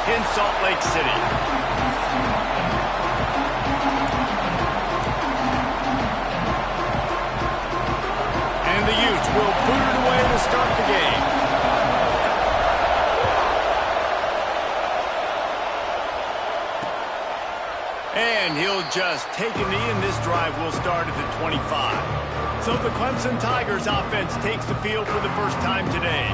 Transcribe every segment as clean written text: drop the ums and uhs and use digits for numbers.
in Salt Lake City. And the Utes will boot it away to start the game. And he'll just take a knee, and this drive will start at the 25. So the Clemson Tigers offense takes the field for the first time today.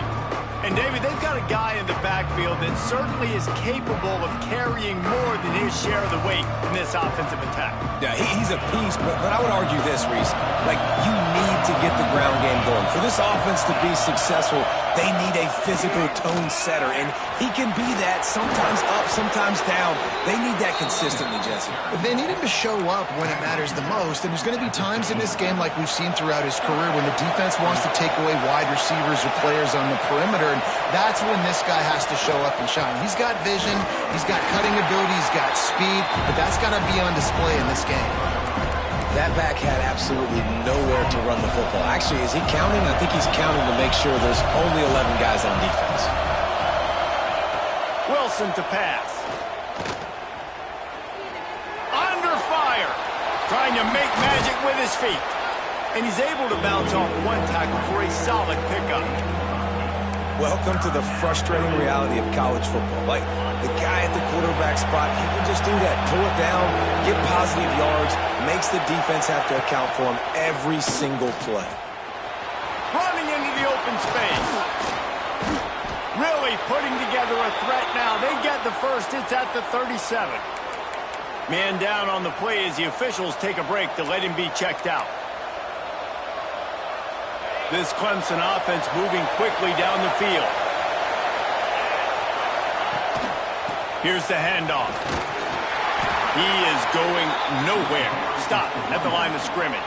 And, David, they've got a guy in the backfield that certainly is capable of carrying more than his share of the weight in this offensive attack. Yeah, he's a piece, but I would argue this, Reese. Like, you need to get the ground game going. For this offense to be successful, they need a physical tone setter, and he can be that, sometimes up, sometimes down. They need that consistently, Jesse. They need him to show up when it matters the most, and there's going to be times in this game like we've seen throughout his career when the defense wants to take away wide receivers or players on the perimeter, and that's when this guy has to show up and shine. He's got vision, he's got cutting ability, he's got speed, but that's got to be on display in this game. That back had absolutely nowhere to run the football. Actually, is he counting? I think he's counting to make sure there's only 11 guys on defense. Wilson to pass. Under fire. Trying to make magic with his feet. And he's able to bounce off one tackle for a solid pickup. Welcome to the frustrating reality of college football. Like, the guy at the quarterback spot, he can just do that. Pull it down, get positive yards, makes the defense have to account for him every single play. Running into the open space. Really putting together a threat now. They get the first. It's at the 37. Man down on the play as the officials take a break to let him be checked out. This Clemson offense moving quickly down the field. Here's the handoff. He is going nowhere. Stop at the line of scrimmage.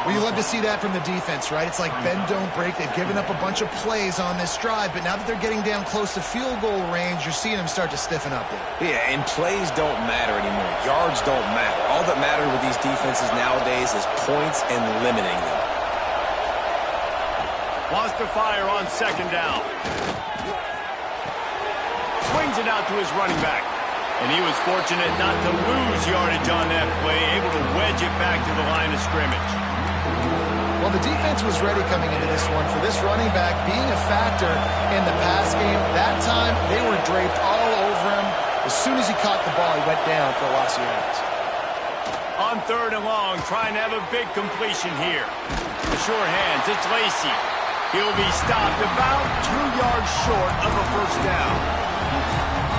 Well, you love to see that from the defense, right? It's like bend, don't break. They've given up a bunch of plays on this drive, but now that they're getting down close to field goal range, you're seeing them start to stiffen up there. Yeah, and plays don't matter anymore. Yards don't matter. All that matters with these defenses nowadays is points and limiting them. Wants to fire on second down. Swings it out to his running back. And he was fortunate not to lose yardage on that play, able to wedge it back to the line of scrimmage. Well, the defense was ready coming into this one for this running back being a factor in the pass game. That time, they were draped all over him. As soon as he caught the ball, he went down for a loss of yards. On third and long, trying to have a big completion here. The sure hands, it's Lacy. He'll be stopped about 2 yards short of a first down.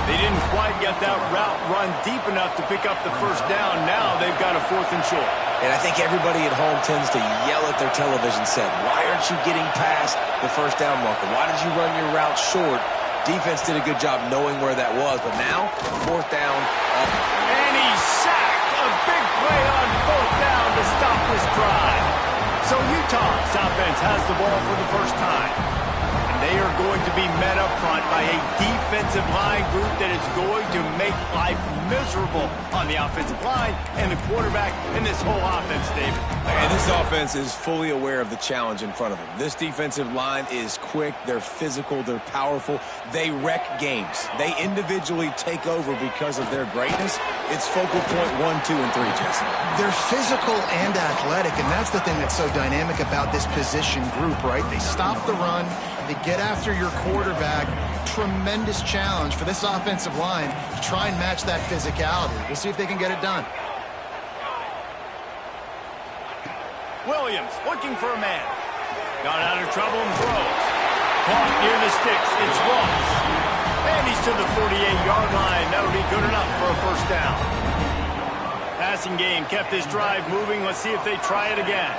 They didn't quite get that route run deep enough to pick up the first down. Now they've got a 4th and short. And I think everybody at home tends to yell at their television set. Why aren't you getting past the first down marker? Why did you run your route short? Defense did a good job knowing where that was. But now, 4th down. And he's sacked. A big play on 4th down to stop this drive. So Utah's offense has the ball for the first time. And they are going to be met up front by a defensive line group that is going to make life miserable on the offensive line and the quarterback and this whole offense, David. And this offense is fully aware of the challenge in front of them. This defensive line is quick, they're physical, they're powerful. They wreck games. They individually take over because of their greatness. It's focal point 1, 2, and 3, Jesse. They're physical and athletic, and that's the thing that's so dynamic about this position group, right? They stop the run, they get after your quarterback. Tremendous challenge for this offensive line to try and match that physicality. We'll see if they can get it done. Williams looking for a man. Got out of trouble and throws. Caught near the sticks. It's Ross. And he's to the 48-yard line. That'll be good enough for a first down. Passing game kept this drive moving. Let's see if they try it again.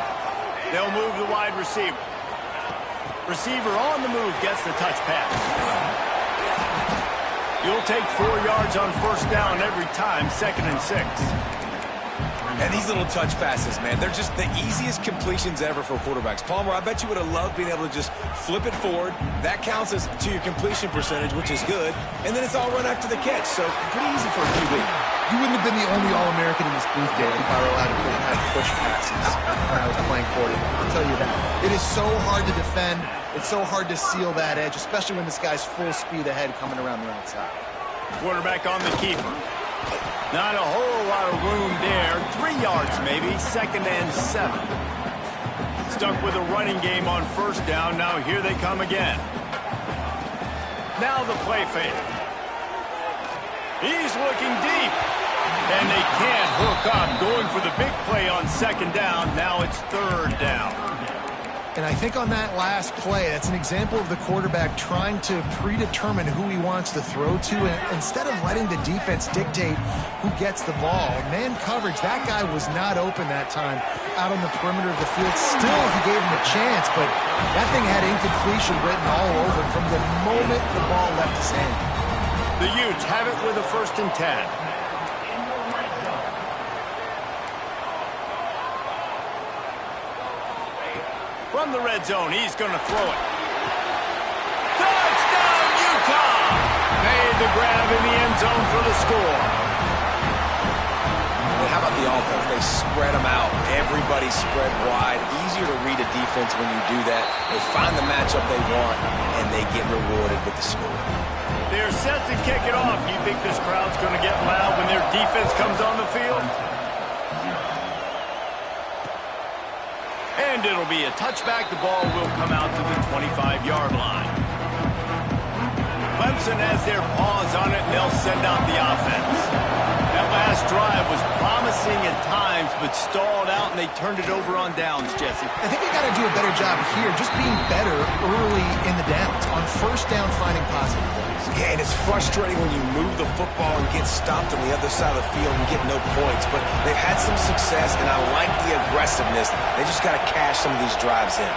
They'll move the wide receiver. Receiver on the move gets the touch pass. You'll take 4 yards on first down every time, 2nd and 6. And these little touch passes, man, they're just the easiest completions ever for quarterbacks. Palmer, I bet you would have loved being able to just flip it forward. That counts as to your completion percentage, which is good. And then it's all run after the catch, so pretty easy for a QB. You wouldn't have been the only All-American in this booth, David, if I were allowed to have push passes when I was playing quarterback. I'll tell you that. It is so hard to defend. It's so hard to seal that edge, especially when this guy's full speed ahead coming around the outside. Quarterback on the keeper. Not a whole lot of room there. 3 yards maybe. 2nd and 7. Stuck with a running game on 1st down. Now here they come again. Now the play fake. He's looking deep. And they can't hook up. Going for the big play on 2nd down. Now it's 3rd down. And I think on that last play, that's an example of the quarterback trying to predetermine who he wants to throw to, and instead of letting the defense dictate who gets the ball. Man coverage, that guy was not open that time out on the perimeter of the field. Still, he gave him a chance, but that thing had incompletion written all over it from the moment the ball left his hand. The Utes have it with a 1st and 10. From the red zone, he's going to throw it. Touchdown, Utah! Made the grab in the end zone for the score. Well, how about the offense? They spread them out. Everybody spread wide. Easier to read a defense when you do that. They find the matchup they want, and they get rewarded with the score. They're set to kick it off. You think this crowd's going to get loud when their defense comes on the field? And it'll be a touchback. The ball will come out to the 25-yard line. Clemson has their paws on it, and they'll send out the offense. That last drive was promising at times, but stalled out, and they turned it over on downs, Jesse. I think they got to do a better job here, just being better early in the downs. On 1st down, finding positive plays. Yeah, and it's frustrating when you move the football and get stopped on the other side of the field and get no points. But they've had some success, and I like the aggressiveness. They just got to cash some of these drives in.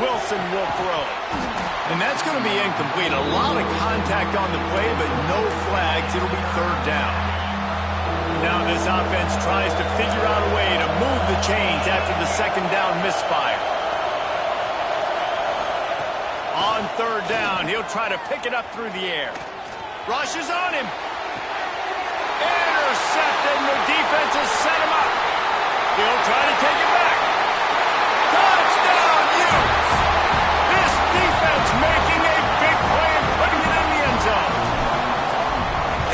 Wilson will throw. And that's going to be incomplete. A lot of contact on the play, but no flags. It'll be 3rd down. Now this offense tries to figure out a way to move the chains after the 2nd down misfire. On 3rd down, he'll try to pick it up through the air. Rush is on him. Intercepted, and the defense has set him up. He'll try to take it back. Touchdown, Utes! This defense making a big play and putting it in the end zone.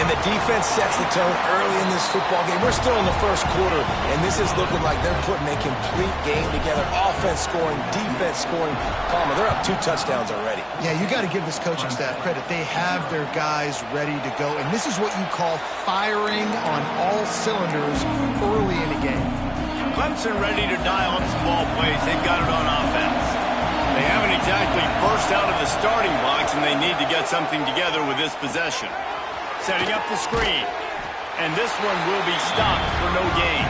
And the defense sets the tone early in this football game. We're still in the 1st quarter, and this is looking like they're putting a complete game together. Offense scoring, defense scoring. Palmer, they're up 2 touchdowns already. Yeah, you got to give this coaching staff credit. They have their guys ready to go, and this is what you call firing on all cylinders early in a game. Clemson ready to dial up some ball plays. They've got it on offense. They haven't exactly burst out of the starting blocks, and they need to get something together with this possession. Setting up the screen. And this one will be stopped for no gain.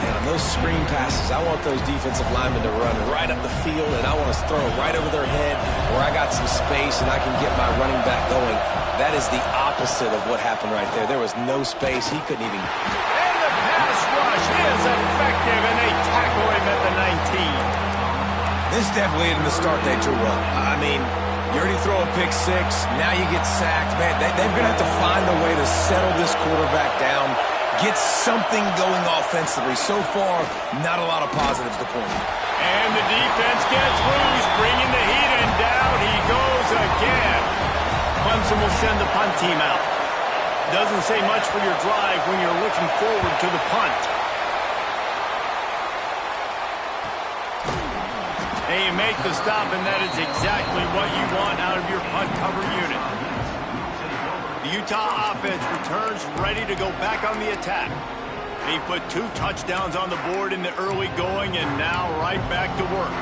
And on those screen passes, I want those defensive linemen to run right up the field, and I want to throw it right over their head where I got some space and I can get my running back going. That is the opposite of what happened right there. There was no space. He couldn't even... And the pass rush is effective, and they tackle him at the 19. This definitely isn't the start they drew up. I mean... You already throw a pick 6, now you get sacked. Man, they're going to have to find a way to settle this quarterback down, get something going offensively. So far, not a lot of positives to point out. And the defense gets loose, bringing the heat, and down he goes again. Clemson will send the punt team out. Doesn't say much for your drive when you're looking forward to the punt. They make the stop, and that is exactly what you want out of your punt cover unit. The Utah offense returns ready to go back on the attack. They put 2 touchdowns on the board in the early going, and now right back to work.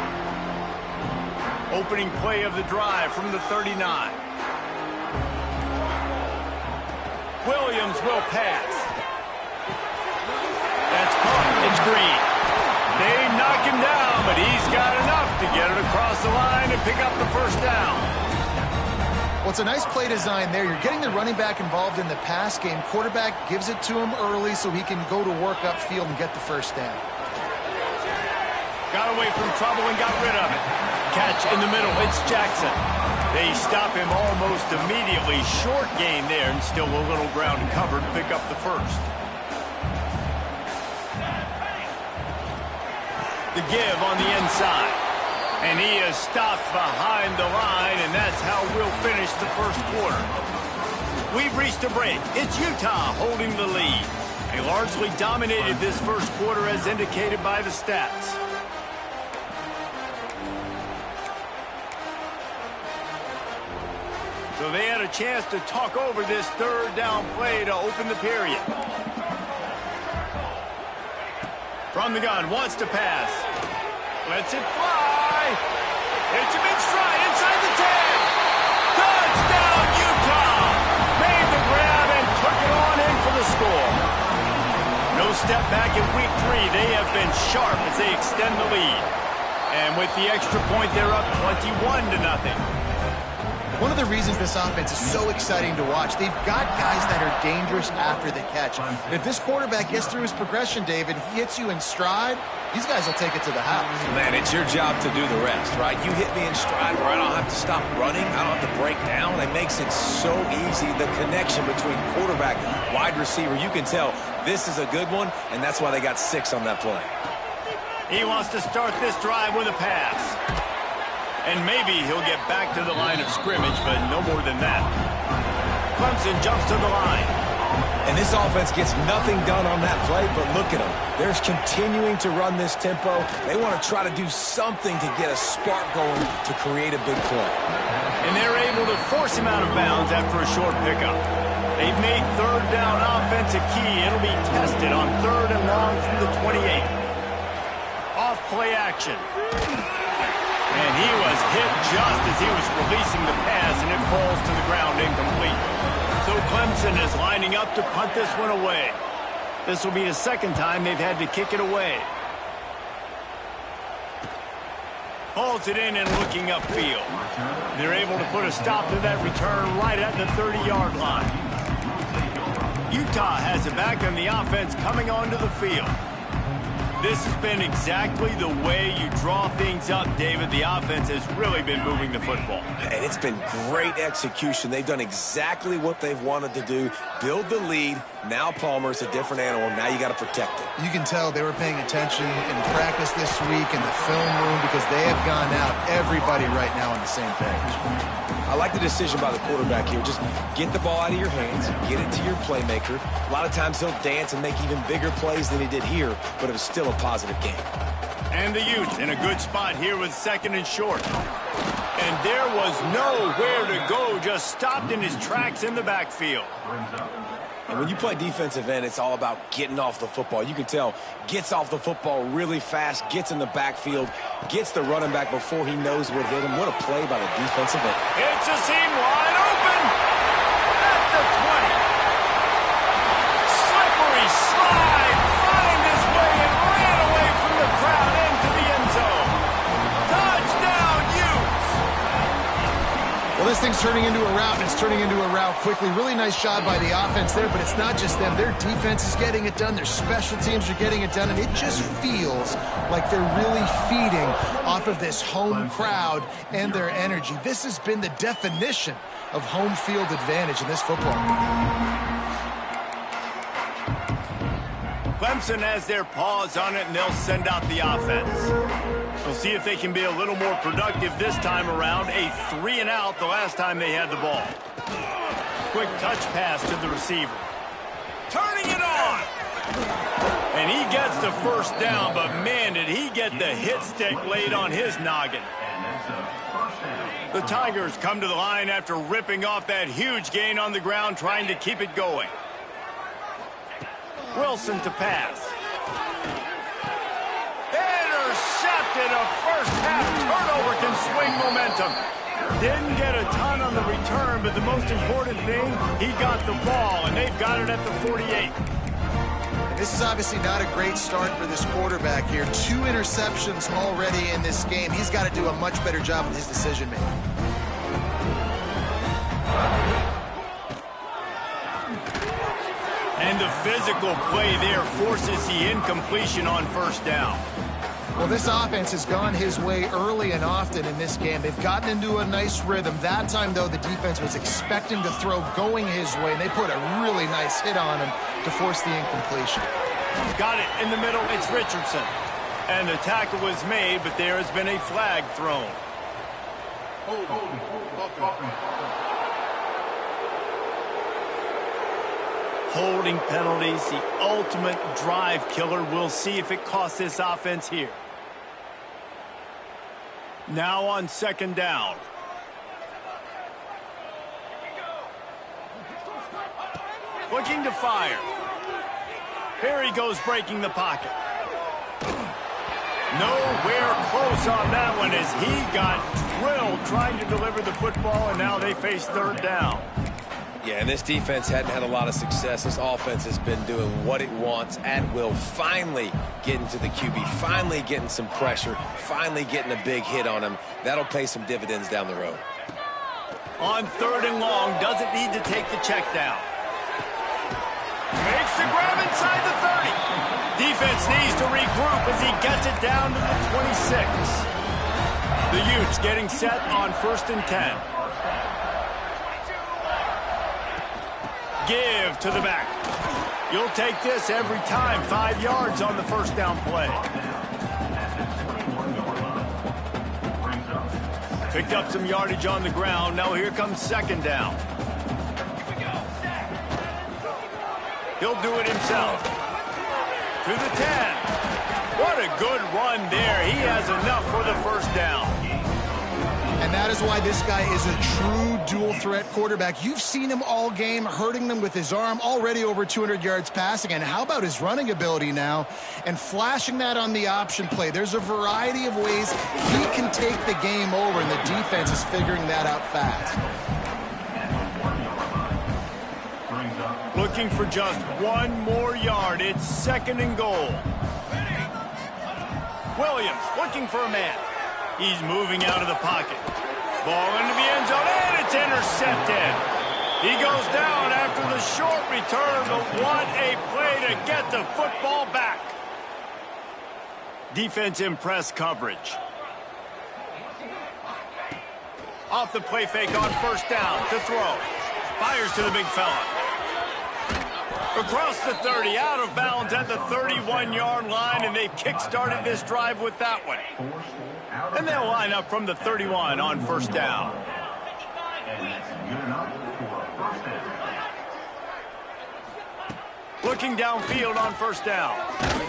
Opening play of the drive from the 39. Williams will pass. That's caught. It's Green. They knock him down, but he's got enough to get it across the line and pick up the 1st down. Well, it's a nice play design there. You're getting the running back involved in the pass game. Quarterback gives it to him early so he can go to work upfield and get the 1st down. Got away from trouble and got rid of it. Catch in the middle. It's Jackson. They stop him almost immediately. Short gain there, and still a little ground to cover to pick up the 1st. The give on the inside. And he is stopped behind the line, and that's how we'll finish the 1st quarter. We've reached a break. It's Utah holding the lead. They largely dominated this first quarter as indicated by the stats. So they had a chance to talk over this third down play to open the period. From the gun, wants to pass. Lets it fly. Hits him in stride inside the 10. Touchdown, Utah! Made the grab and took it on in for the score. No step back in week 3. They have been sharp as they extend the lead. And with the extra point, they're up 21-0. One of the reasons this offense is so exciting to watch, they've got guys that are dangerous after the catch. And if this quarterback gets through his progression, David, he hits you in stride, these guys will take it to the house. Man, it's your job to do the rest, right? You hit me in stride where I don't have to stop running. I don't have to break down. It makes it so easy, the connection between quarterback, wide receiver. You can tell this is a good one, and that's why they got 6 on that play. He wants to start this drive with a pass. And maybe he'll get back to the line of scrimmage, but no more than that. Clemson jumps to the line. And this offense gets nothing done on that play, but look at them. They're continuing to run this tempo. They want to try to do something to get a spark going to create a big play. And they're able to force him out of bounds after a short pickup. They've made third down offense a key. It'll be tested on 3rd and long from the 28. Off play action. And he was hit just as he was releasing the pass, and it falls to the ground incomplete. So Clemson is lining up to punt this one away. This will be the second time they've had to kick it away. Hauls it in and looking upfield. They're able to put a stop to that return right at the 30-yard line. Utah has it back on the offense coming onto the field. This has been exactly the way you draw things up, David. The offense has really been moving the football. And it's been great execution. They've done exactly what they've wanted to do. Build the lead. Now Palmer's a different animal. Now you got to protect it. You can tell they were paying attention in practice this week in the film room because they have gone out, everybody right now on the same page. I like the decision by the quarterback here. Just get the ball out of your hands, get it to your playmaker. A lot of times he'll dance and make even bigger plays than he did here, but it was still a positive game. And the Utes in a good spot here with 2nd and short. And there was nowhere to go, just stopped in his tracks in the backfield. And when you play defensive end, it's all about getting off the football. You can tell, gets off the football really fast, gets in the backfield, gets the running back before he knows what hit him. What a play by the defensive end. It's a seam wide open at the 20. Slippery slide, find his way and ran away from the crowd into the end zone. Touchdown, Utes! Well, this thing's turning into a rout, and it's turning into a rout quickly. Really nice job by the offense there, but it's not just them. Their defense is getting it done. Their special teams are getting it done, and it just feels like they're really feeding off of this home crowd and their energy. This has been the definition of home field advantage in this football game. Clemson has their paws on it, and they'll send out the offense. We'll see if they can be a little more productive this time around. A 3-and-out the last time they had the ball. Quick touch pass to the receiver. Turning it on! And he gets the first down, but man, did he get the hit stick laid on his noggin. The Tigers come to the line after ripping off that huge gain on the ground, trying to keep it going. Wilson to pass. Intercepted. A first-half turnover can swing momentum. Didn't get a ton on the return, but the most important thing, he got the ball, and they've got it at the 48. This is obviously not a great start for this quarterback here. 2 interceptions already in this game. He's got to do a much better job with his decision-making. And the physical play there forces the incompletion on first down. Well, this offense has gone his way early and often in this game. They've gotten into a nice rhythm. That time, though, the defense was expecting to throw going his way, and they put a really nice hit on him to force the incompletion. Got it in the middle. It's Richardson. And the tackle was made, but there has been a flag thrown. Holding penalties, the ultimate drive killer. We'll see if it costs this offense here. Now on second down. Looking to fire. Here he goes, breaking the pocket. Nowhere close on that one as he got drilled trying to deliver the football, and now they face third down. Yeah, and this defense hadn't had a lot of success. This offense has been doing what it wants at will. Finally getting to the QB, finally getting some pressure, finally getting a big hit on him. That'll pay some dividends down the road. On third and long, doesn't need to take the check down. Makes the grab inside the 30. Defense needs to regroup as he gets it down to the 26. The Utes getting set on 1st and 10. Give to the back. You'll take this every time. 5 yards on the first down play. Picked up some yardage on the ground. Now here comes second down. He'll do it himself. To the 10. What a good run there. He has enough for the first down. And that is why this guy is a true dual-threat quarterback. You've seen him all game, hurting them with his arm, already over 200 yards passing. And how about his running ability now? And flashing that on the option play. There's a variety of ways he can take the game over, and the defense is figuring that out fast. Looking for just one more yard. It's second and goal. Williams looking for a man. He's moving out of the pocket. Ball into the end zone, and it's intercepted. He goes down after the short return, but what a play to get the football back. Defense in press coverage. Off the play fake on first down to throw. Fires to the big fella. Across the 30, out of bounds at the 31-yard line, and they've kick-started this drive with that one. And they'll line up from the 31 on first down. Looking downfield on first down.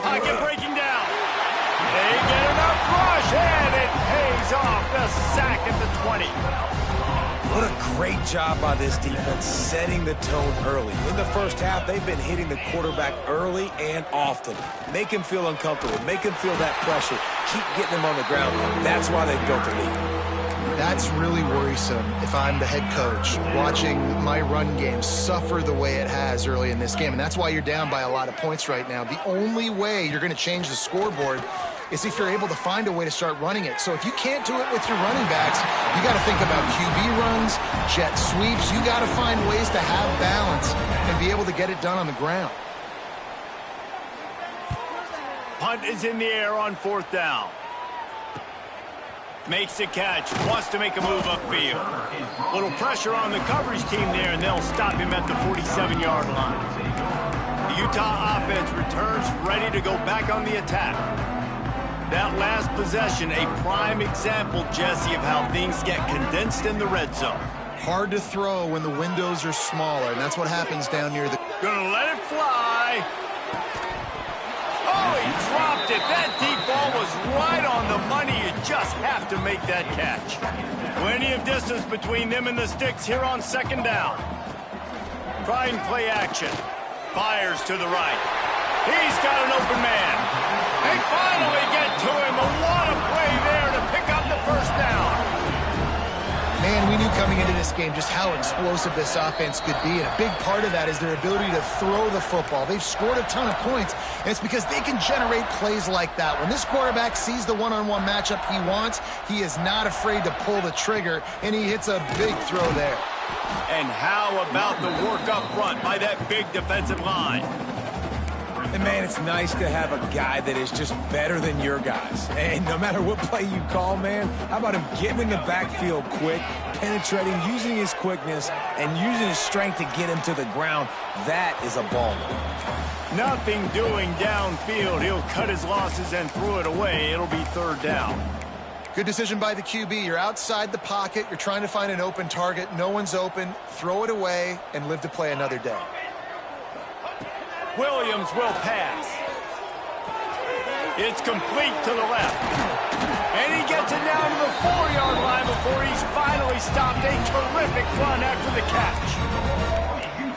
Pocket breaking down. They get enough rush, and it pays off. The sack at the 20. What a great job by this defense setting the tone early. In the first half, they've been hitting the quarterback early and often. Make him feel uncomfortable. Make him feel that pressure. Keep getting him on the ground. That's why they built the lead. That's really worrisome if I'm the head coach, watching my run game suffer the way it has early in this game. And that's why you're down by a lot of points right now. The only way you're going to change the scoreboard is if you're able to find a way to start running it. So if you can't do it with your running backs, you got to think about QB runs, jet sweeps. You got to find ways to have balance and be able to get it done on the ground. Punt is in the air on fourth down. Makes the catch, wants to make a move upfield. Little pressure on the coverage team there, and they'll stop him at the 47-yard line. The Utah offense returns ready to go back on the attack. That last possession, a prime example, Jesse, of how things get condensed in the red zone. Hard to throw when the windows are smaller, and that's what happens down near the... Gonna let it fly. Oh, he dropped it. That deep ball was right on the money. You just have to make that catch. Plenty of distance between them and the sticks here on second down. Try and play action. Fires to the right. He's got an open man. They finally get to him. What a play there to pick up the first down. Man, we knew coming into this game just how explosive this offense could be, and a big part of that is their ability to throw the football. They've scored a ton of points, and it's because they can generate plays like that. When this quarterback sees the one-on-one matchup he wants, he is not afraid to pull the trigger, and he hits a big throw there. And how about the work up front by that big defensive line? And, man, it's nice to have a guy that is just better than your guys. And no matter what play you call, man, how about him getting in the backfield quick, penetrating, using his quickness, and using his strength to get him to the ground? That is a ball. Nothing doing downfield. He'll cut his losses and throw it away. It'll be third down. Good decision by the QB. You're outside the pocket. You're trying to find an open target. No one's open. Throw it away and live to play another day. Williams will pass. It's complete to the left. And he gets it down to the 4-yard line before he's finally stopped. A terrific run after the catch.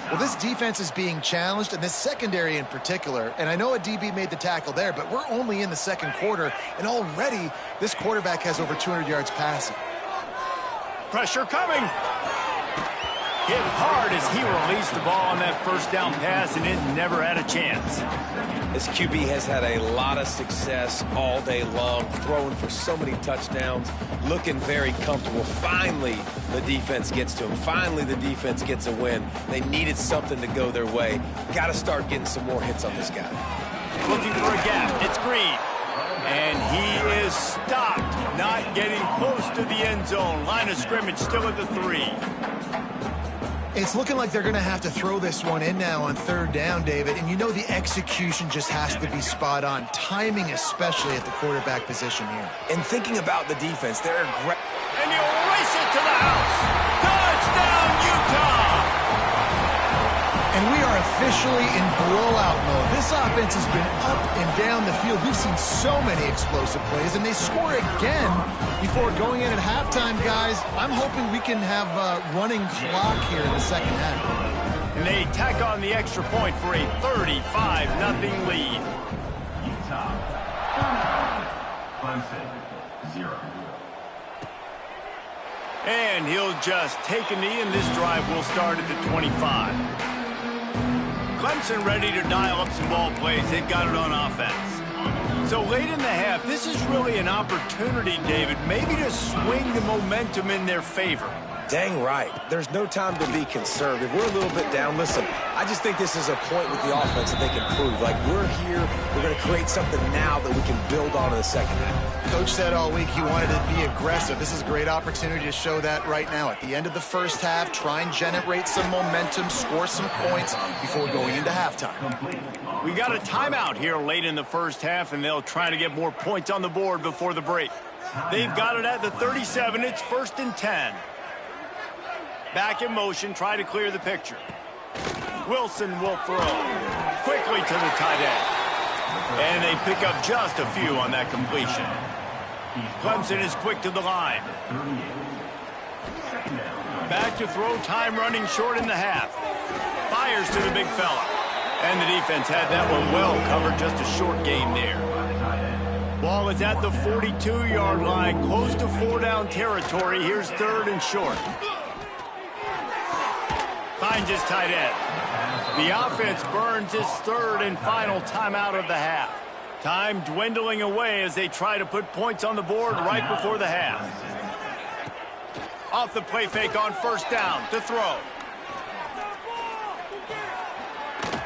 Well, this defense is being challenged, and this secondary in particular. And I know a DB made the tackle there, but we're only in the second quarter, and already this quarterback has over 200 yards passing. Pressure coming. Hit hard as he released the ball on that first down pass, and it never had a chance. This QB has had a lot of success all day long, throwing for so many touchdowns, looking very comfortable. Finally, the defense gets to him. Finally, the defense gets a win. They needed something to go their way. Got to start getting some more hits on this guy. Looking for a gap. It's Green. And he is stopped, not getting close to the end zone. Line of scrimmage still at the 3. It's looking like they're going to have to throw this one in now on third down, David. And you know the execution just has to be spot on. Timing especially at the quarterback position here. And thinking about the defense, they're aggressive. And he'll race it to the house. Touchdown, Utah! And we are officially in blowout mode. This offense has been up and down the field. We've seen so many explosive plays, and they score again before going in at halftime, guys. I'm hoping we can have a running clock here in the second half. And they tack on the extra point for a 35-0 lead. Utah. Clemson, 0. And he'll just take a knee, and this drive will start at the 25. Clemson ready to dial up some ball plays. They've got it on offense. So late in the half, this is really an opportunity, David, maybe to swing the momentum in their favor. Dang right. There's no time to be conservative. We're a little bit down. Listen, I just think this is a point with the offense that they can prove. Like, we're here, we're going to create something now that we can build on in the second half. Coach said all week he wanted to be aggressive. This is a great opportunity to show that right now. At the end of the first half, try and generate some momentum, score some points before going into halftime. We got a timeout here late in the first half, and they'll try to get more points on the board before the break. They've got it at the 37. It's 1st and 10. Back in motion, try to clear the picture. Wilson will throw quickly to the tight end. And they pick up just a few on that completion. Clemson is quick to the line. Back to throw, time running short in the half. Fires to the big fella. And the defense had that one well covered, just a short gain there. Ball is at the 42-yard line, close to 4-down territory. Here's 3rd and short. Finds his tight end. The offense burns its 3rd and final timeout of the half. Time dwindling away as they try to put points on the board right before the half. Off the play fake on 1st down to throw.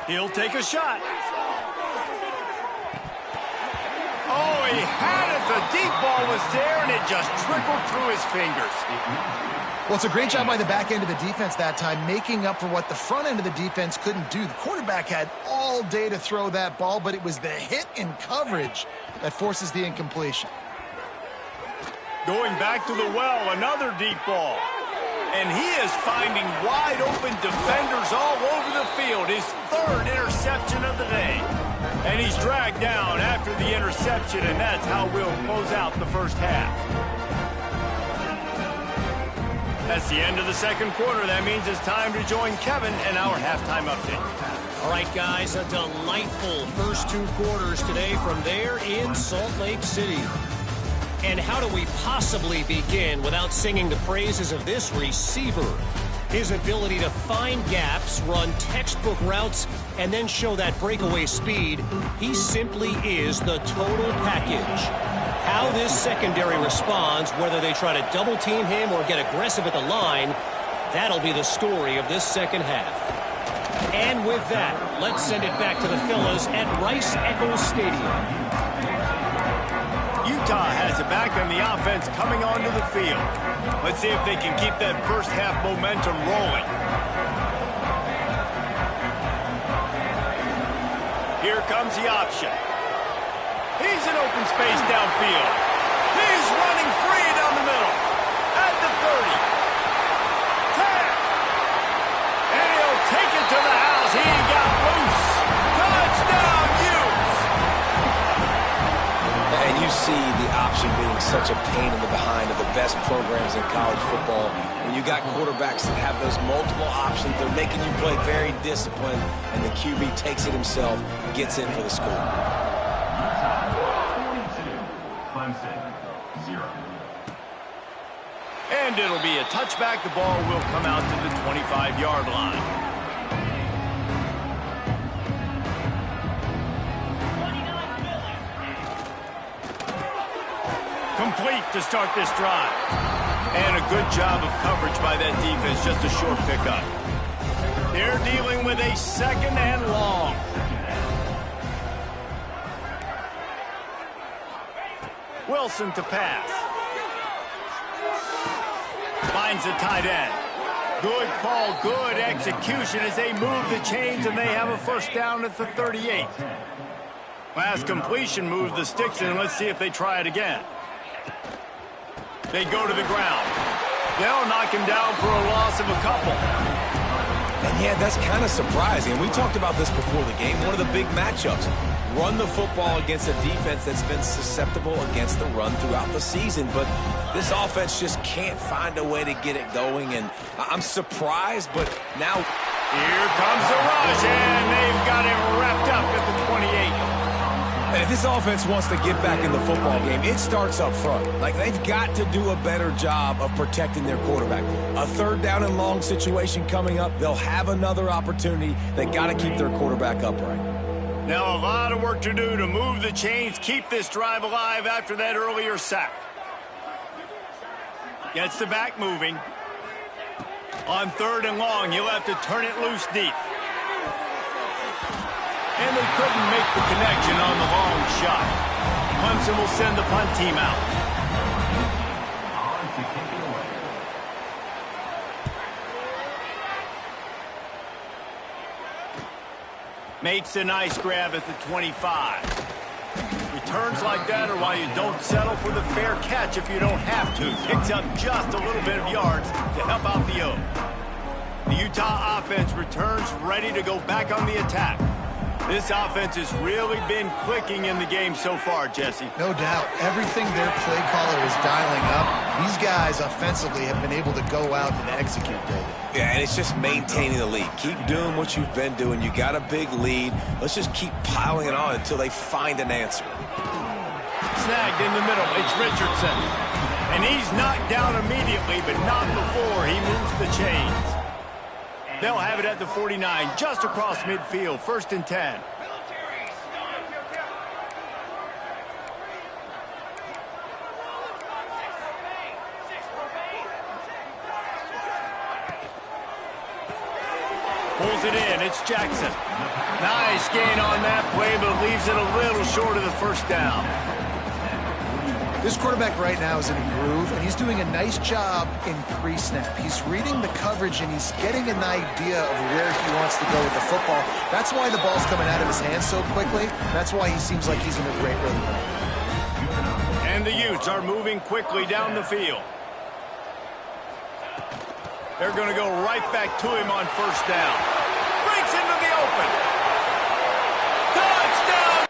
He'll take a shot. Oh, he had it. The deep ball was there, and it just trickled through his fingers. Well, it's a great job by the back end of the defense that time, making up for what the front end of the defense couldn't do. The quarterback had all day to throw that ball, but it was the hit in coverage that forces the incompletion. Going back to the well, another deep ball. And he is finding wide open defenders all over the field. His 3rd interception of the day. And he's dragged down after the interception, and that's how we'll close out the first half. That's the end of the second quarter. That means it's time to join Kevin and our halftime update. All right, guys, a delightful first 2 quarters today from there in Salt Lake City. And how do we possibly begin without singing the praises of this receiver? His ability to find gaps, run textbook routes, and then show that breakaway speed. He simply is the total package. How this secondary responds, whether they try to double-team him or get aggressive at the line, that'll be the story of this second half. And with that, let's send it back to the fellas at Rice-Eccles Stadium. Utah has it back, and the offense coming onto the field. Let's see if they can keep that first half momentum rolling. Here comes the option. He's in open space downfield. He's running free down the middle. At the 30. 10. And he'll take it to the house. He got loose. see the option being such a pain in the behind of the best programs in college football. When you got quarterbacks that have those multiple options, they're making you play very disciplined, and the QB takes it himself, gets in for the score. Clemson, 0. And it'll be a touchback. The ball will come out to the 25-yard line. Complete to start this drive. And a good job of coverage by that defense. Just a short pickup. They're dealing with a second and long. Wilson to pass. Finds the tight end. Good call, good execution as they move the chains, and they have a first down at the 38. Last completion moved the sticks in. Let's see if they try it again. They go to the ground. They'll knock him down for a loss of a couple. And yeah, that's kind of surprising. We talked about this before the game. One of the big matchups. Run the football against a defense that's been susceptible against the run throughout the season. But this offense just can't find a way to get it going. And I'm surprised, but now... Here comes the rush, and they've got it wrapped up at the 28. And if this offense wants to get back in the football game, it starts up front. Like, they've got to do a better job of protecting their quarterback. A third down and long situation coming up, they'll have another opportunity. They got to keep their quarterback upright. Now a lot of work to do to move the chains, keep this drive alive after that earlier sack. Gets the back moving. On third and long, he'll have to turn it loose deep. And they couldn't make the connection on the long shot. Clemson will send the punt team out. On to kick it away. Makes a nice grab at the 25. Returns like that are why you don't settle for the fair catch if you don't have to. Picks up just a little bit of yards to help out the O. The Utah offense returns ready to go back on the attack. This offense has really been clicking in the game so far, Jesse. No doubt. Everything their play caller is dialing up, these guys offensively have been able to go out and execute, David. Yeah, and it's just maintaining the lead. Keep doing what you've been doing. You got a big lead. Let's just keep piling it on until they find an answer. Snagged in the middle. It's Richardson. And he's knocked down immediately, but not before he moves the chains. They'll have it at the 49, just across midfield, 1st and 10. Pulls it in, it's Jackson. Nice gain on that play, but leaves it a little short of the first down. This quarterback right now is in a groove, and he's doing a nice job in pre-snap. He's reading the coverage, and he's getting an idea of where he wants to go with the football. That's why the ball's coming out of his hands so quickly. That's why he seems like he's in a great rhythm. And the Utes are moving quickly down the field. They're going to go right back to him on first down. Breaks into the open. Touchdown!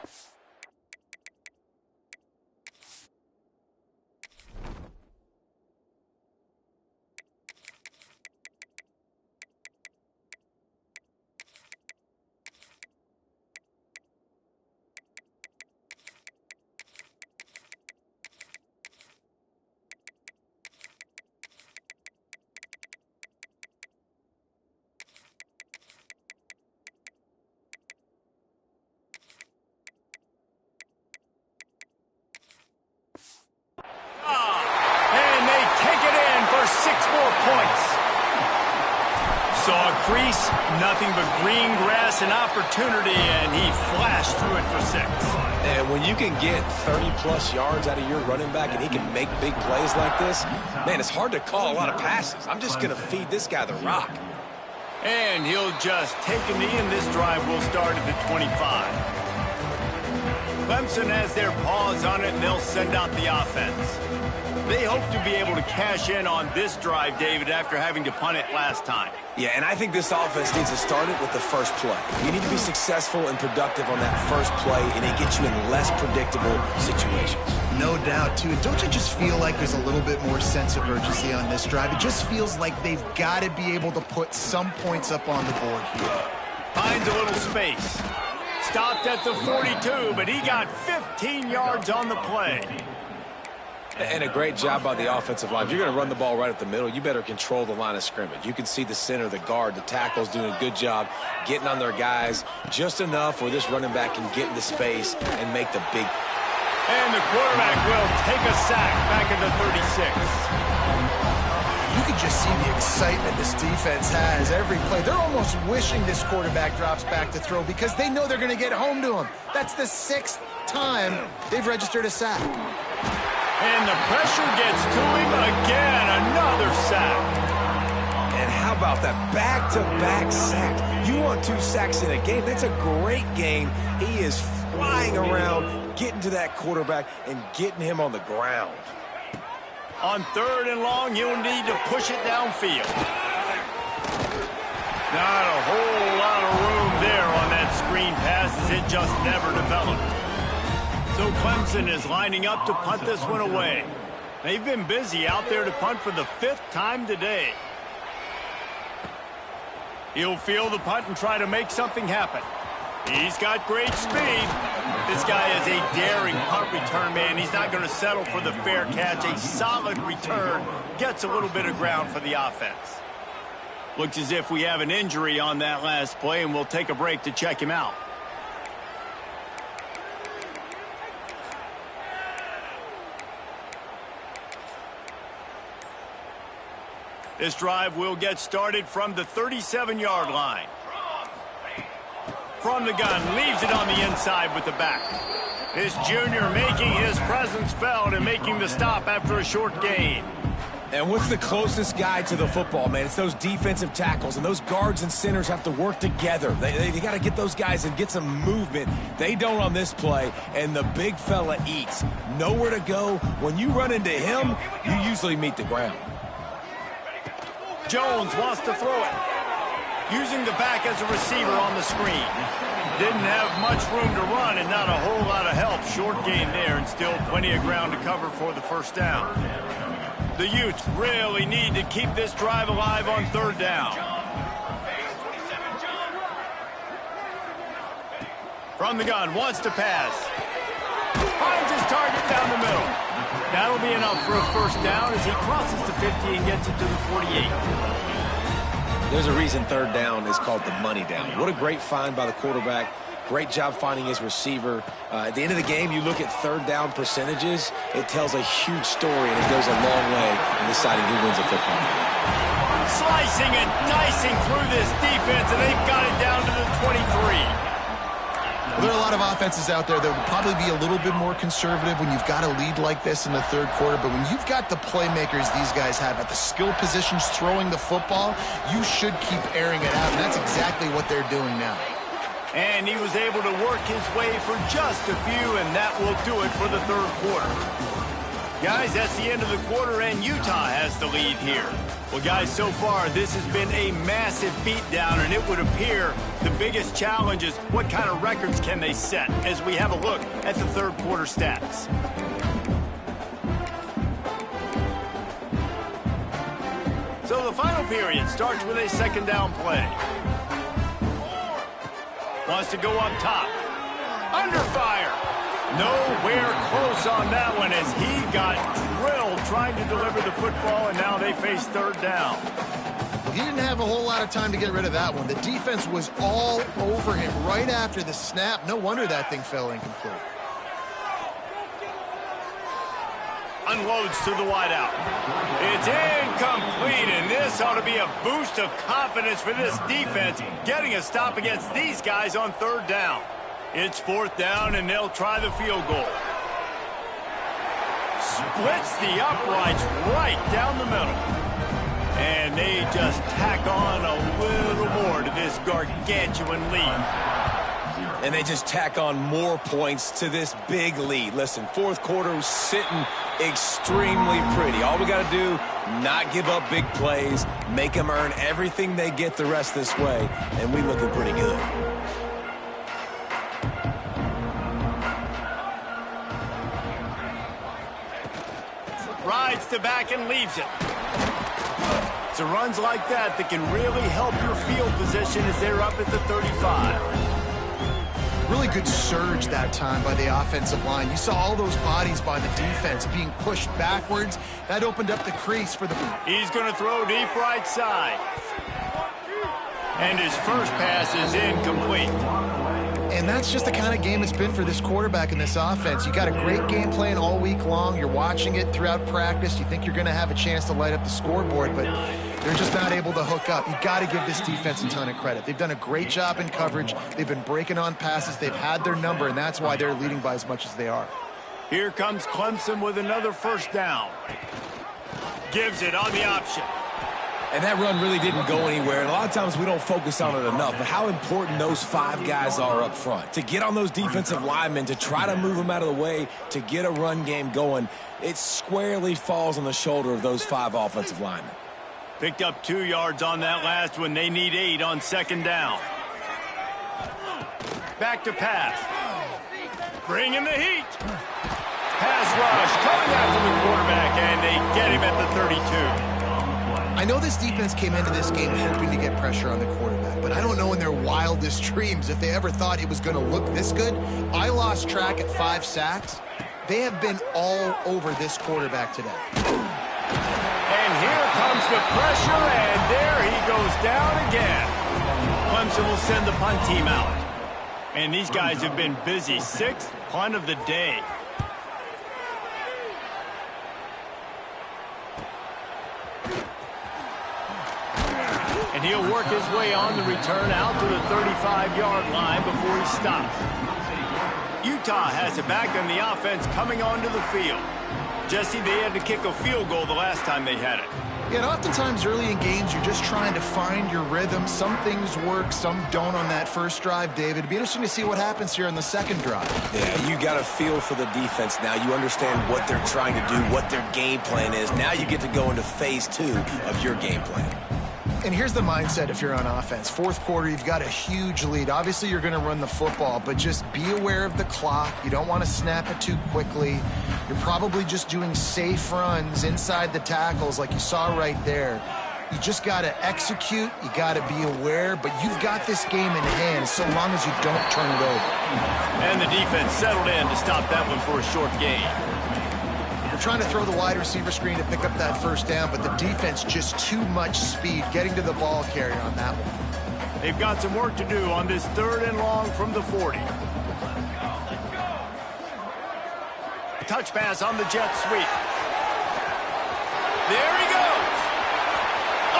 Saw a crease, nothing but green grass and opportunity, and he flashed through it for 6. And when you can get 30-plus yards out of your running back and he can make big plays like this, man, it's hard to call a lot of passes. I'm just going to feed this guy the rock. And he'll just take a knee, and this drive will start at the 25. Clemson has their paws on it, and they'll send out the offense. They hope to be able to cash in on this drive, David, after having to punt it last time. Yeah, and I think this offense needs to start it with the first play. You need to be successful and productive on that first play, and it gets you in less predictable situations. No doubt, too. Don't you just feel like there's a little bit more sense of urgency on this drive? It just feels like they've got to be able to put some points up on the board here. Finds a little space. Stopped at the 42, but he got 15 yards on the play. And a great job by the offensive line. If you're going to run the ball right up the middle, you better control the line of scrimmage. You can see the center, the guard, the tackles doing a good job getting on their guys just enough where this running back can get into space and make the big. And the quarterback will take a sack back at the 36. You can just see the excitement this defense has every play. They're almost wishing this quarterback drops back to throw because they know they're going to get home to him. That's the 6th time they've registered a sack. And the pressure gets to him again. Another sack. And how about that back-to-back sack? You want 2 sacks in a game? That's a great game. He is flying around, getting to that quarterback and getting him on the ground. On 3rd and long, he'll need to push it downfield. Not a whole lot of room there on that screen pass as it just never developed. So Clemson is lining up to punt this one away. They've been busy out there to punt for the 5th time today. He'll field the punt and try to make something happen. He's got great speed. This guy is a daring punt return man. He's not going to settle for the fair catch. A solid return. Gets a little bit of ground for the offense. Looks as if we have an injury on that last play, and we'll take a break to check him out. This drive will get started from the 37-yard line. From the gun, leaves it on the inside with the back. This junior making his presence felt and making the stop after a short gain. And what's the closest guy to the football, man? It's those defensive tackles, and those guards and centers have to work together. They got to get those guys and get some movement. They don't on this play, and the big fella eats. Nowhere to go. When you run into him, you usually meet the ground. Jones wants to throw it. Using the back as a receiver on the screen. Didn't have much room to run and not a whole lot of help. Short gain there and still plenty of ground to cover for the 1st down. The Utes really need to keep this drive alive on 3rd down. From the gun, wants to pass. Finds his target down the middle. That'll be enough for a 1st down as he crosses the 50 and gets it to the 48. There's a reason 3rd down is called the money down. What a great find by the quarterback. Great job finding his receiver. At the end of the game, you look at 3rd down percentages. It tells a huge story, and it goes a long way in deciding who wins a football game. Slicing and dicing through this defense, and they've got it down to the 23. Well, there are a lot of offenses out there that would probably be a little bit more conservative when you've got a lead like this in the 3rd quarter. But when you've got the playmakers these guys have at the skill positions throwing the football, you should keep airing it out. And that's exactly what they're doing now. And he was able to work his way for just a few, and that will do it for the 3rd quarter. Guys, that's the end of the quarter, and Utah has the lead here. Well, guys, so far, this has been a massive beatdown, and it would appear the biggest challenge is what kind of records can they set as we have a look at the 3rd quarter stats. So the final period starts with a 2nd down play. Wants to go up top. Under fire. Nowhere close on that one as he got drilled trying to deliver the football, and now they face 3rd down. He didn't have a whole lot of time to get rid of that one. The defense was all over him right after the snap. No wonder that thing fell incomplete. Unloads to the wideout. It's incomplete, and this ought to be a boost of confidence for this defense, getting a stop against these guys on 3rd down. It's 4th down, and they'll try the field goal. Splits the uprights right down the middle. And they just tack on a little more to this gargantuan lead. And they just tack on more points to this big lead. Listen, 4th quarter sitting extremely pretty. All we got to do, not give up big plays, make them earn everything they get the rest this way, and we looking pretty good. Gets the back and leaves it. It's runs like that that can really help your field position as they're up at the 35. Really good surge that time by the offensive line. You saw all those bodies by the defense being pushed backwards. That opened up the crease for the... He's going to throw deep right side. And his first pass is incomplete. And that's just the kind of game it's been for this quarterback in this offense. You got a great game plan all week long. You're watching it throughout practice. You think you're going to have a chance to light up the scoreboard, but they're just not able to hook up. You got to give this defense a ton of credit. They've done a great job in coverage. They've been breaking on passes. They've had their number, and that's why they're leading by as much as they are. Here comes Clemson with another first down. Gives it on the option. And that run really didn't go anywhere, and a lot of times we don't focus on it enough, but how important those 5 guys are up front. To get on those defensive linemen, to try to move them out of the way, to get a run game going, it squarely falls on the shoulder of those 5 offensive linemen. Picked up 2 yards on that last one. They need 8 on second down. Back to pass. Bringing the heat. Pass rush coming after the quarterback, and they get him at the 32. I know this defense came into this game hoping to get pressure on the quarterback, but I don't know in their wildest dreams if they ever thought it was going to look this good. I lost track at 5 sacks. They have been all over this quarterback today. And here comes the pressure, and there he goes down again. Clemson will send the punt team out. And these guys have been busy. 6th punt of the day. And he'll work his way on the return out to the 35-yard line before he stops. Utah has it back on the offense coming onto the field. Jesse, they had to kick a field goal the last time they had it. Yeah, and oftentimes early in games, you're just trying to find your rhythm. Some things work, some don't on that first drive, David. It'd be interesting to see what happens here on the second drive. Yeah, you got a feel for the defense now. You understand what they're trying to do, what their game plan is. Now you get to go into phase 2 of your game plan. And here's the mindset if you're on offense. 4th quarter, you've got a huge lead. Obviously, you're going to run the football, but just be aware of the clock. You don't want to snap it too quickly. You're probably just doing safe runs inside the tackles like you saw right there. You just got to execute. You got to be aware, but you've got this game in hand so long as you don't turn it over. And the defense settled in to stop that one for a short gain. Trying to throw the wide receiver screen to pick up that first down, but the defense just too much speed getting to the ball carrier on that one. They've got some work to do on this 3rd and long from the 40. Touch pass on the jet sweep. There he goes.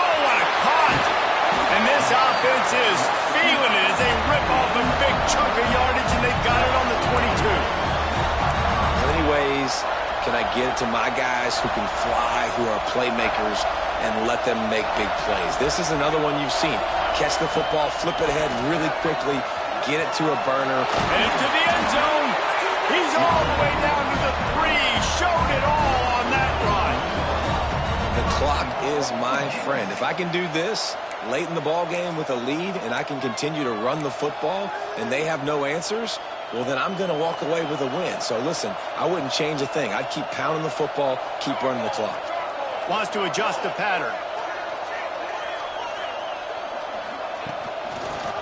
Oh, what a caught. And this offense is feeling it as they rip off a big chunk of yardage, and they got it on the 22. How many ways can I get it to my guys who can fly, who are playmakers, and let them make big plays? This is another one you've seen. Catch the football, flip it ahead really quickly, get it to a burner. And into the end zone. He's all the way down to the 3. Showed it all on that run. The clock is my friend. If I can do this late in the ball game with a lead and I can continue to run the football and they have no answers, well, then I'm going to walk away with a win. So, listen, I wouldn't change a thing. I'd keep pounding the football, keep running the clock. Wants to adjust the pattern.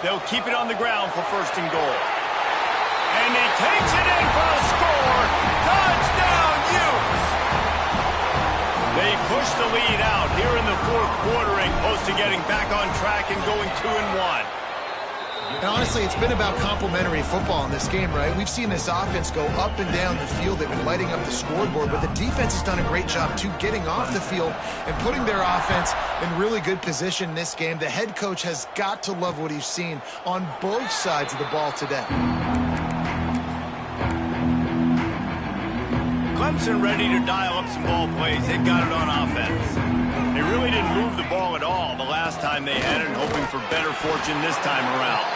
They'll keep it on the ground for 1st and goal. And he takes it in for a score. Touchdown, Utes! They push the lead out here in the 4th quarter and close to getting back on track and going 2-1. And honestly, it's been about complementary football in this game, right? We've seen this offense go up and down the field. They've been lighting up the scoreboard, but the defense has done a great job, too, getting off the field and putting their offense in really good position in this game. The head coach has got to love what he's seen on both sides of the ball today. Clemson ready to dial up some ball plays. They've got it on offense. They really didn't move the ball at all the last time they had it, hoping for better fortune this time around.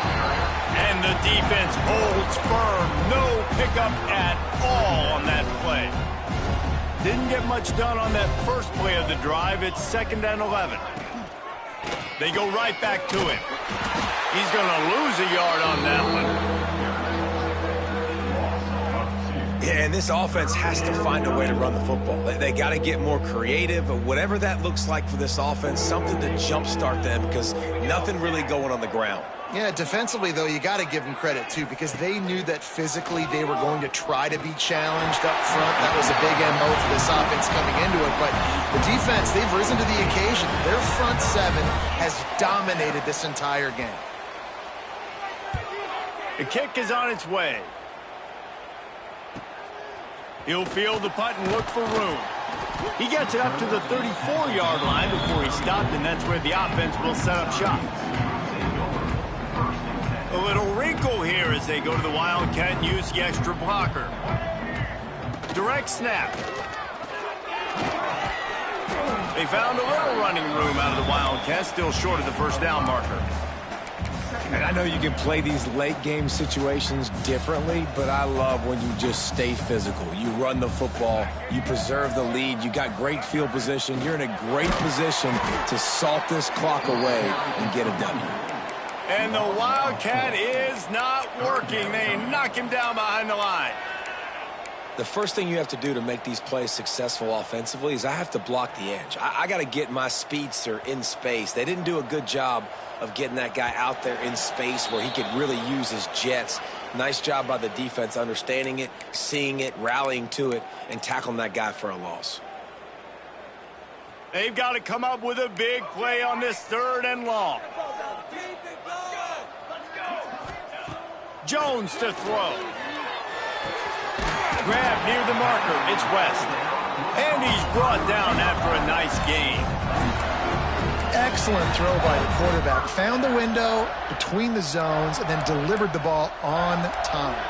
And the defense holds firm. No pickup at all on that play. Didn't get much done on that first play of the drive. It's 2nd and 11. They go right back to him. He's going to lose a yard on that one. Yeah, And this offense has to find a way to run the football. They got to get more creative, or whatever that looks like for this offense, something to jumpstart them, because nothing really going on the ground. Yeah, defensively, though, you got to give them credit, too, because they knew that physically they were going to try to be challenged up front. That was a big MO for this offense coming into it. But the defense, they've risen to the occasion. Their front seven has dominated this entire game. The kick is on its way. He'll field the punt and look for room. He gets it up to the 34-yard line before he stopped, and that's where the offense will set up shop. A little wrinkle here as they go to the Wildcat and use the extra blocker. Direct snap. They found a little running room out of the Wildcat, still short of the first down marker. And I know you can play these late-game situations differently, but I love when you just stay physical. You run the football, you preserve the lead, you got great field position, you're in a great position to salt this clock away and get a W. And the Wildcat is not working. They knock him down behind the line. The first thing you have to do to make these plays successful offensively is I have to block the edge. I got to get my speedster in space. They didn't do a good job of getting that guy out there in space where he could really use his jets. Nice job by the defense understanding it, seeing it, rallying to it, and tackling that guy for a loss. They've got to come up with a big play on this 3rd and long. Jones to throw. Grab near the marker. It's West. And he's brought down after a nice gain. Excellent throw by the quarterback. Found the window between the zones and then delivered the ball on time.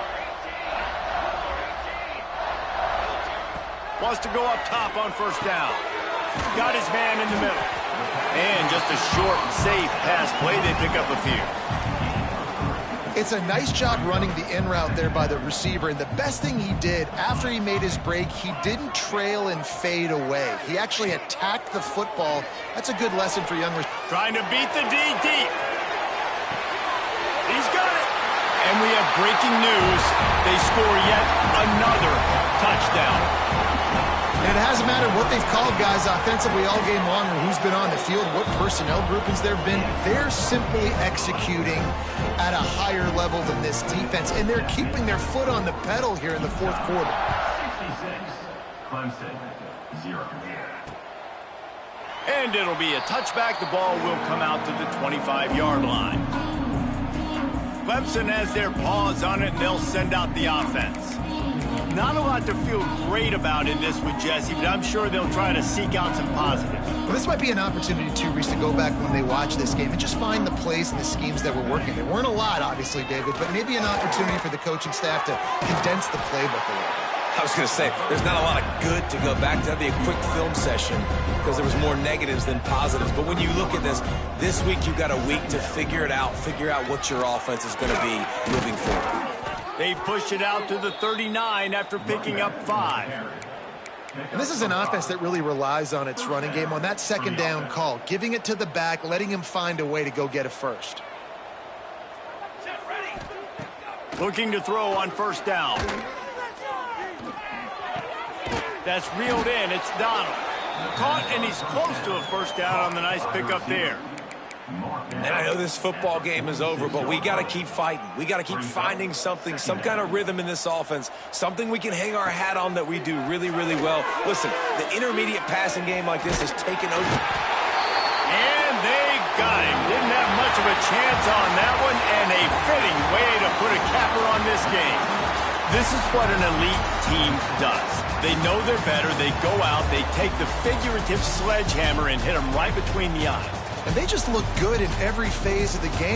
Wants to go up top on first down. Got his man in the middle. And just a short, safe pass play. They pick up a few. It's a nice job running the in route there by the receiver, and the best thing he did after he made his break, he didn't trail and fade away. He actually attacked the football. That's a good lesson for young receivers. Trying to beat the D deep. He's got it. And we have breaking news. They score yet another touchdown. And it hasn't mattered what they've called guys offensively all game long or who's been on the field, what personnel groupings there have been. They're simply executing at a higher level than this defense, and they're keeping their foot on the pedal here in the 4th quarter. 66, Clemson, 0. And it'll be a touchback. The ball will come out to the 25-yard line. Clemson has their paws on it, and they'll send out the offense. Not a lot to feel great about in this with Jesse, but I'm sure they'll try to seek out some positives. Well, this might be an opportunity, too, Reese, to go back when they watch this game and just find the plays and the schemes that were working. There weren't a lot, obviously, David, but maybe an opportunity for the coaching staff to condense the playbook a little. I was going to say, there's not a lot of good to go back to. That'd be a quick film session because there was more negatives than positives. But when you look at this week you got a week to figure it out, figure out what your offense is going to be moving forward. They push it out to the 39 after picking up 5. And this is an offense that really relies on its running game on that 2nd down call, giving it to the back, letting him find a way to go get a first. Looking to throw on first down. That's reeled in. It's Donald. Caught, and he's close to a first down on the nice pickup there. And I know this football game is over, but we got to keep fighting. We got to keep finding something, some kind of rhythm in this offense, something we can hang our hat on that we do really, really well. Listen, the intermediate passing game like this is taken over. And they got him. Didn't have much of a chance on that one, and a fitting way to put a capper on this game. This is what an elite team does. They know they're better. They go out. They take the figurative sledgehammer and hit them right between the eyes. And they just look good in every phase of the game.